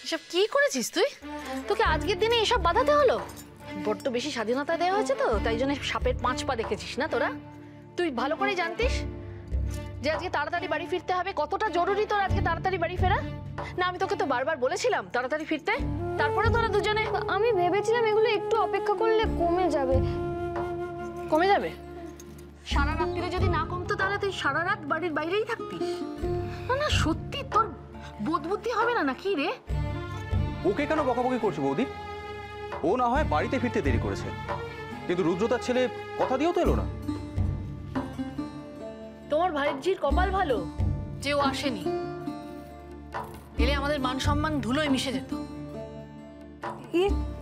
এসব কি করেছিস তুই? তোকে আজকের দিনে এসব বাধাতে হলো? বড্ড বেশি স্বাধীনতা দেওয়া হয়েছে তো, তাই জন্য সাপের 5 পা দেখেছিস না তোরা? তুই ভালো করে জানতিস যে আজকে তাড়াতাড়ি বাড়ি ফিরতে হবে। কতটা জরুরি তোর আজকে তাড়াতাড়ি বাড়ি ফেরা? না আমি তোকে তো বারবার বলেছিলাম তাড়াতাড়ি ফিরতে, তারপরে তোরা দুজনে। আমি ভেবেছিলাম এগুলো একটু অপেক্ষা করলে কমে যাবে। কমে যাবে? সারা রাত্রিরে যদি না কমতো তাহলে তুই সারা রাত বাড়ির বাইরেই থাকতিস? না না সত্যি তোর বোধ বুদ্ধি হবে না নাকি রে? ওকে কেন বকাবকি করছো বৌদি? ও না হয় বাড়িতে ফিরতে দেরি করেছে, কিন্তু রুদ্রতার ছেলে কথা দিয়েও তো এলো না। তোমার ভাইজির কপাল ভালো যে ও আসেনি, এলে আমাদের মান সম্মান ধুলোয় মিশে যেত।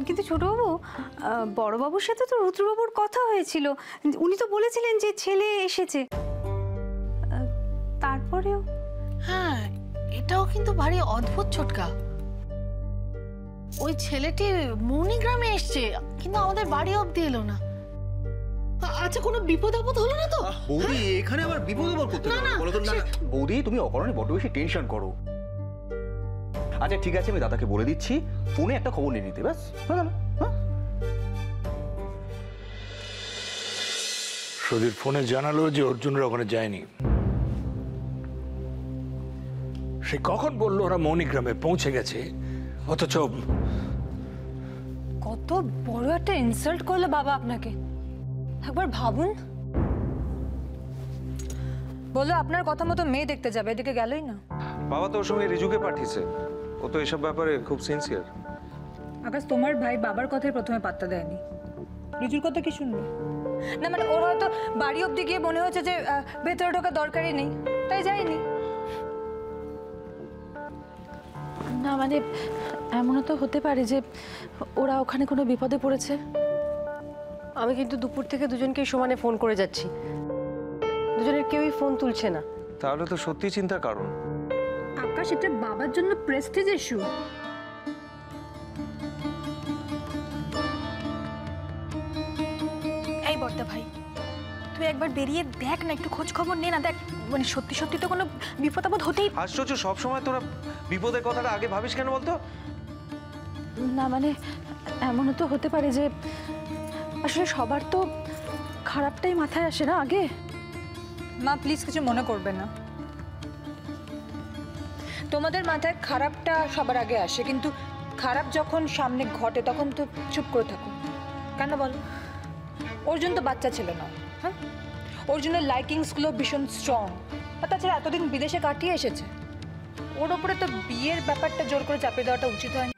কিন্তু ছোটবাবু, বড়বাবুর সাথে তো রুদ্রবাবুর কথা হয়েছিল, উনি তো বলেছিলেন যে ছেলে এসেছে। তারপরেও হ্যাঁ, এটাও কিন্তু ভারী অদ্ভুত ছোটকা। ওই ছেলেটি মৌনিগ্রামে এসছে, কিন্তু আমাদের বাড়ি অব্দি এলো না। আচ্ছা কোনো বিপদ আপদ হলো না তো? বৌদি এখানে আবার বিপদ আপদ করতে বলো তো। না বৌদি তুমি অকারণে বড্ড বেশি টেনশন করো। আচ্ছা ঠিক আছে, আমি দাদাকে বলে দিচ্ছি ফোনে একটা খবর নিয়ে নিতে, ব্যাস হয়ে গেল। সুধীর ফোনে জানালো যে অর্জুনরা ওখানে যায়নি। সে কখন বললো ওরা মৌনিগ্রামে পৌঁছে গেছে, অথচ কত বড় একটা ইনসাল্ট করলো বাবা আপনাকে, একবার ভাবুন। বললো আপনার কথা মতো মেয়ে দেখতে যাবে, এদিকে গেলই না। বাবা তো ওর সঙ্গে রিজুকে পাঠিয়েছে, ও তো এসব ব্যাপারে খুব সিনসিয়ার। আকাশ, তোমার ভাই বাবার কথাই প্রথমে পাত্তা দেয়নি, রিজুর কথা কি শুনবে? না মানে ওর হয়তো বাড়ি অব্দি গিয়ে মনে হচ্ছে যে ভেতরে ঢোকার দরকারই নেই, তাই যায়নি। না মানে এমনও তো হতে পারে যে ওরা ওখানে কোনো বিপদে পড়েছে। আমি কিন্তু দুপুর থেকে দুজনকেই সমানে ফোন করে যাচ্ছি, দুজনের কেউই ফোন তুলছে না। তাহলে তো সত্যি চিন্তার কারণ। আকাশ, এটা বাবার জন্য প্রেস্টিজ ইস্যু। এই বড়দা ভাই, তুই একবার বেরিয়ে দেখ না, একটু খোঁজ খবর নে না। দেখ মানে সত্যি সত্যি তো কোনো বিপদ আপদ হতেই। আশ্চর্য, সবসময় তোরা বিপদের কথাটা আগে ভাবিস কেন বলতো? না মানে এমনও তো হতে পারে যে আসলে সবার তো খারাপটাই মাথায় আসে না আগে। মা প্লিজ কিছু মনে করবে না, তোমাদের মাথায় খারাপটা সবার আগে আসে, কিন্তু খারাপ যখন সামনে ঘটে তখন তো চুপ করে থাকো কেন বলো? অর্জুন তো বাচ্চা ছিল না, হ্যাঁ? অর্জুনের লাইকিংসগুলো ভীষণ স্ট্রং, আর তাছাড়া এতদিন বিদেশে কাটিয়ে এসেছে, ওর ওপরে তো বিয়ের ব্যাপারটা জোর করে চাপিয়ে দেওয়াটা উচিত হয়নি।